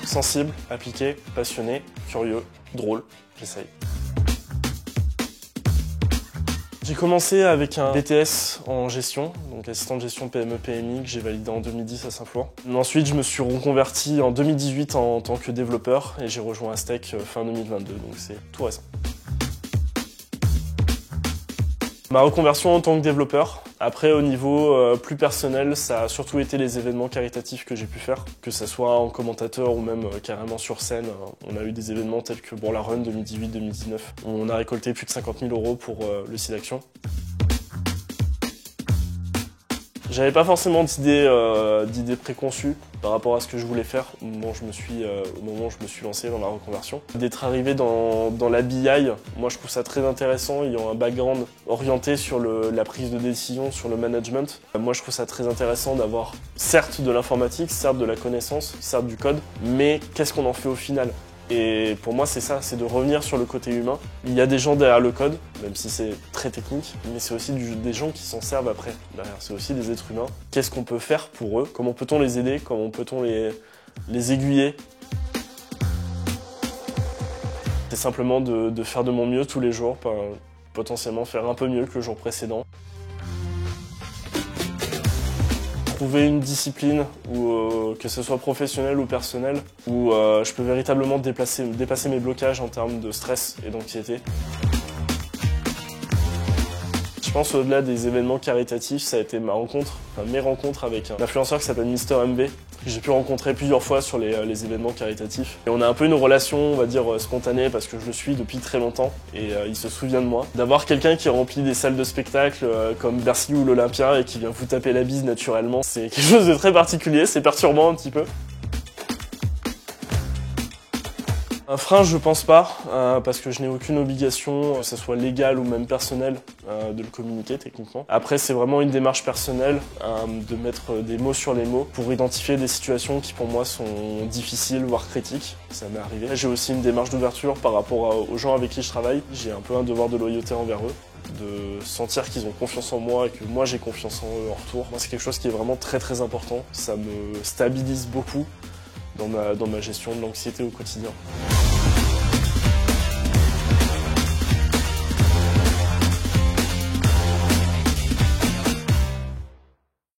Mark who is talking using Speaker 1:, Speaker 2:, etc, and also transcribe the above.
Speaker 1: Sensible, appliqué, passionné, curieux, drôle, j'essaye. J'ai commencé avec un BTS en gestion, donc assistant de gestion PME-PMI que j'ai validé en 2010 à Saint-Flour. Ensuite, je me suis reconverti en 2018 en tant que développeur et j'ai rejoint Aztec fin 2022, donc c'est tout récent. Ma reconversion en tant que développeur. Après, au niveau plus personnel, ça a surtout été les événements caritatifs que j'ai pu faire, que ce soit en commentateur ou même carrément sur scène. On a eu des événements tels que la Run 2018-2019. On a récolté plus de 50 000 € pour le SIDAction. J'avais pas forcément d'idées préconçues par rapport à ce que je voulais faire au moment où je me suis lancé dans la reconversion. D'être arrivé dans l'habillage, moi je trouve ça très intéressant, ayant un background orienté sur la prise de décision, sur le management. Moi je trouve ça très intéressant d'avoir certes de l'informatique, certes de la connaissance, certes du code, mais qu'est-ce qu'on en fait au final ? Et pour moi, c'est ça, c'est de revenir sur le côté humain. Il y a des gens derrière le code, même si c'est très technique, mais c'est aussi des gens qui s'en servent après. Derrière, c'est aussi des êtres humains. Qu'est-ce qu'on peut faire pour eux? Comment peut-on les aider? Comment peut-on les aiguiller? C'est simplement de faire de mon mieux tous les jours, potentiellement faire un peu mieux que le jour précédent. Trouver une discipline, que ce soit professionnelle ou personnelle, où je peux véritablement dépasser mes blocages en termes de stress et d'anxiété. Je pense au-delà des événements caritatifs, ça a été mes rencontres avec un influenceur qui s'appelle Mister MV, que j'ai pu rencontrer plusieurs fois sur les événements caritatifs. Et on a un peu une relation, on va dire, spontanée, parce que je le suis depuis très longtemps, et il se souvient de moi. D'avoir quelqu'un qui remplit des salles de spectacle comme Bercy ou l'Olympia, et qui vient vous taper la bise naturellement, c'est quelque chose de très particulier, c'est perturbant un petit peu. Un frein, je pense pas, parce que je n'ai aucune obligation, que ce soit légale ou même personnelle, de le communiquer techniquement. Après, c'est vraiment une démarche personnelle, de mettre des mots sur les mots pour identifier des situations qui pour moi sont difficiles, voire critiques. Ça m'est arrivé. J'ai aussi une démarche d'ouverture par rapport aux gens avec qui je travaille. J'ai un peu un devoir de loyauté envers eux, de sentir qu'ils ont confiance en moi et que moi j'ai confiance en eux en retour. Moi, c'est quelque chose qui est vraiment très très important. Ça me stabilise beaucoup dans ma gestion de l'anxiété au quotidien.